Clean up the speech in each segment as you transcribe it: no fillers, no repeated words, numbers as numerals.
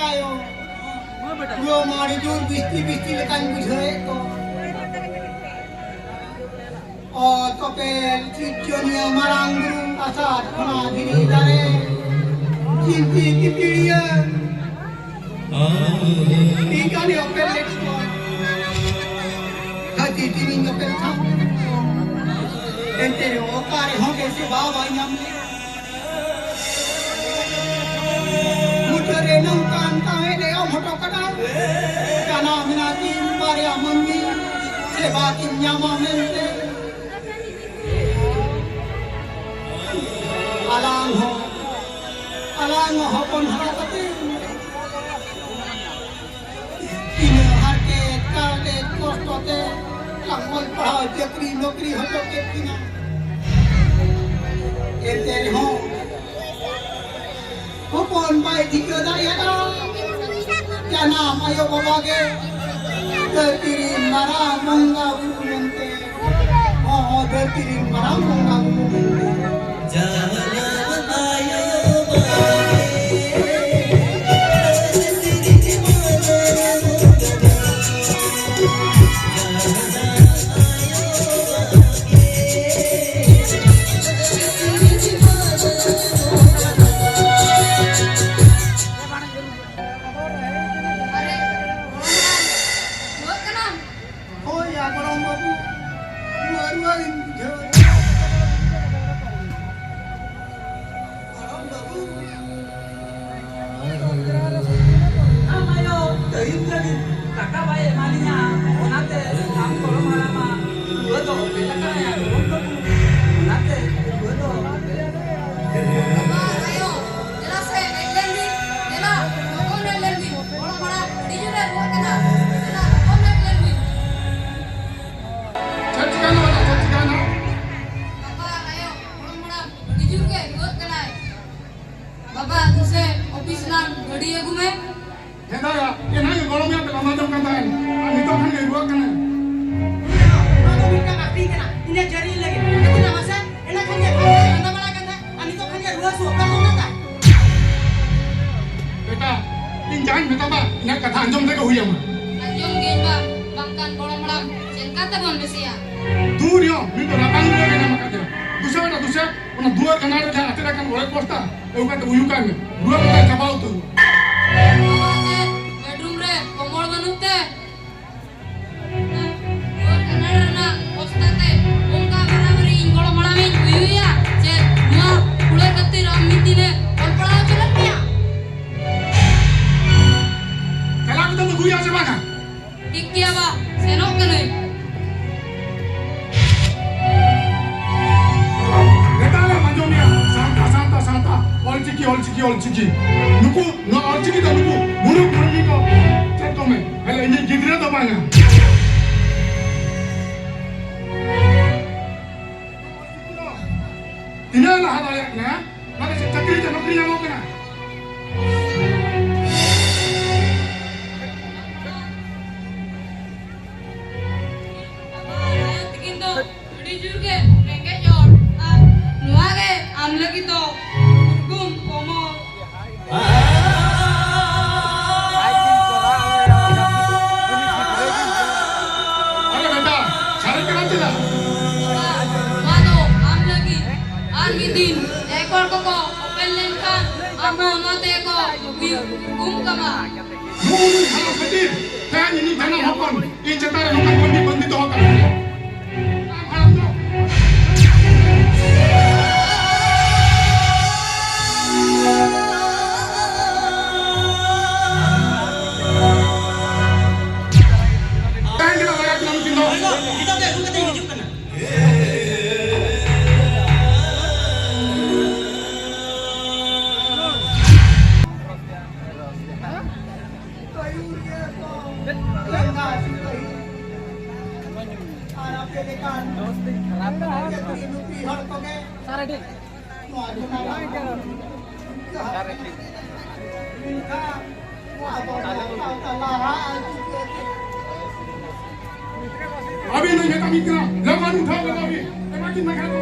ayo. Gua mau jujur bisti lekan bujai to. Oh topel cicionnya marang burung asar kena diri dare. Cinti kipiria. Tiga ni opel lekso. Hati diri opel sam. Entere okare honge se bawa nyam. Mujare nangkan tahe de om hoto kada. Kana minati maria mandi se batin nyama mente. Alang ho pon harakati. Ine harke kale kostote langmol pahal jakri nokri hoto ke pina. Entere ho Hopon bai dikyo dari ada. Jana ayo babage. Tertiri mara mongga mente. Oh tertiri mara mongga mente. Jana ayo अभी नहीं है कमी करा लगान उठाओ अभी माकिन ना खाओ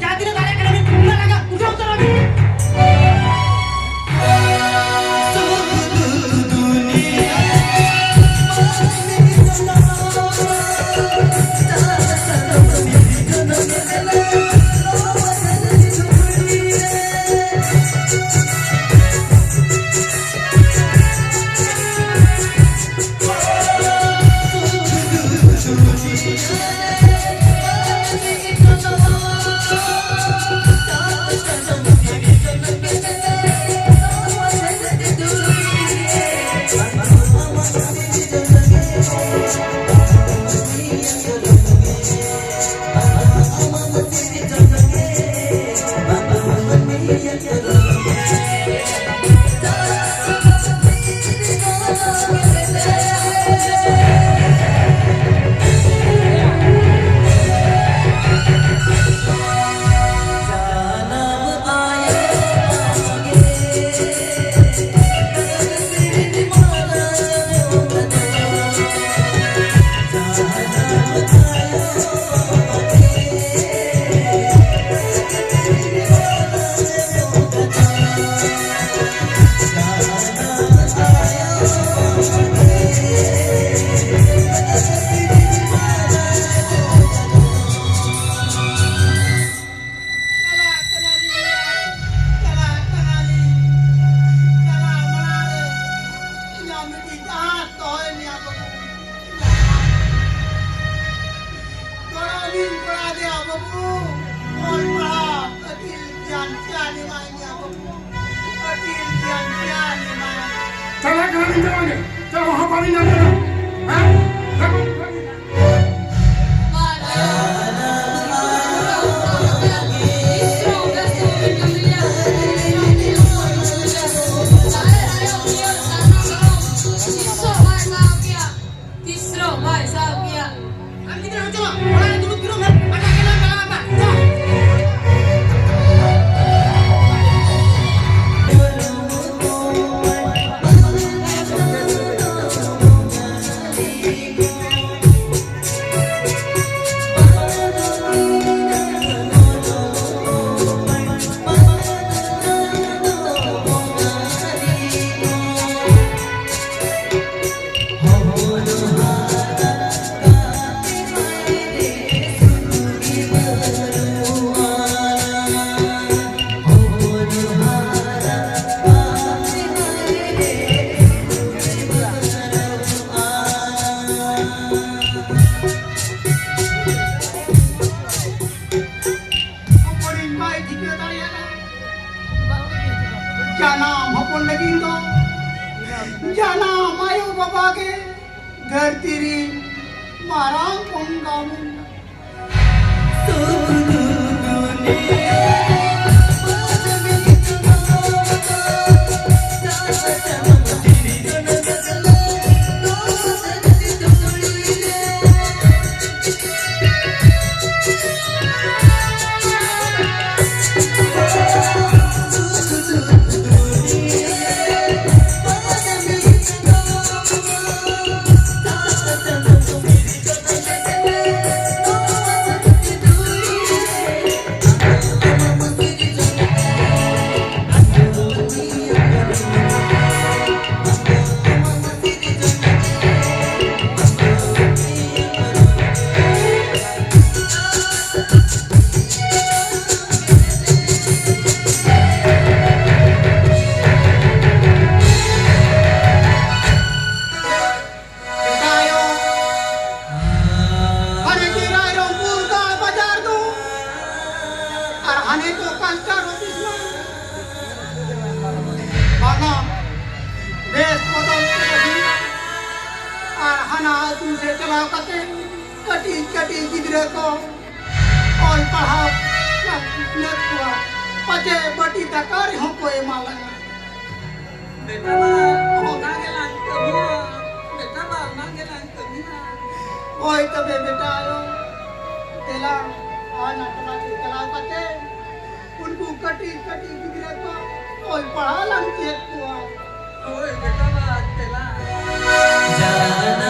जाती ना दारे करा भी लगा उठाओ तो अभी चला कहानी चलाएंगे चलो वहां पानी जाने का हैं देखो जाना मायो बाबा के घर तेरी मारा पंगा तुमसे चलाओ कटी कटी गिदरे को और पढ़ाओ पचे बटी तकार हो कोई माला बेटा बा नागेलान कबिया बेटा बा नागेलान कबिया ओए तबे बेटा आयो तेला और नाटला चलाओ कते उनको कटी कटी गिदरे को और पढ़ा लंके को ओए बेटा बा तेला जाना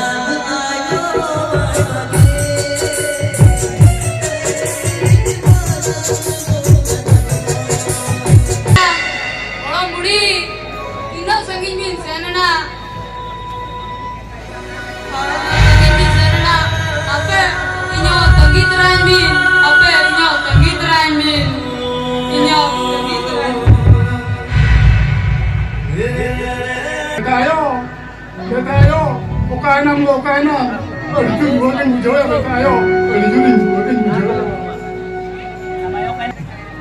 Kainam lo kainam, itu dua kan hijau ya kayo, itu dua kan hijau.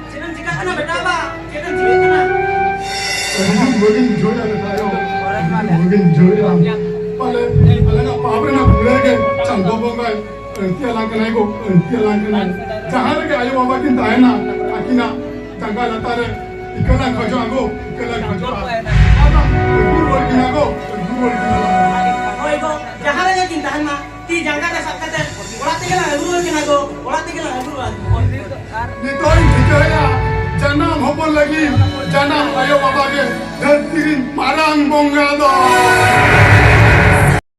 Jangan jika kena beda ba, jangan jika kena. Itu dua kan hijau ya kayo, dua kan hijau ya. Pale nak apa nak boleh ke, canggah bangkai, tiada kena ego, tiada kena. Jangan lagi ayo bawa kita na, akina, jangan latare, ikalah kerja aku, ikalah kerja kintahan mah ti jangka da sakate ola tegela aguru kena go ola tegela aguru Nitoy dikaya janam hopon lagi janam ayo baba ke dhartirin marang bongga do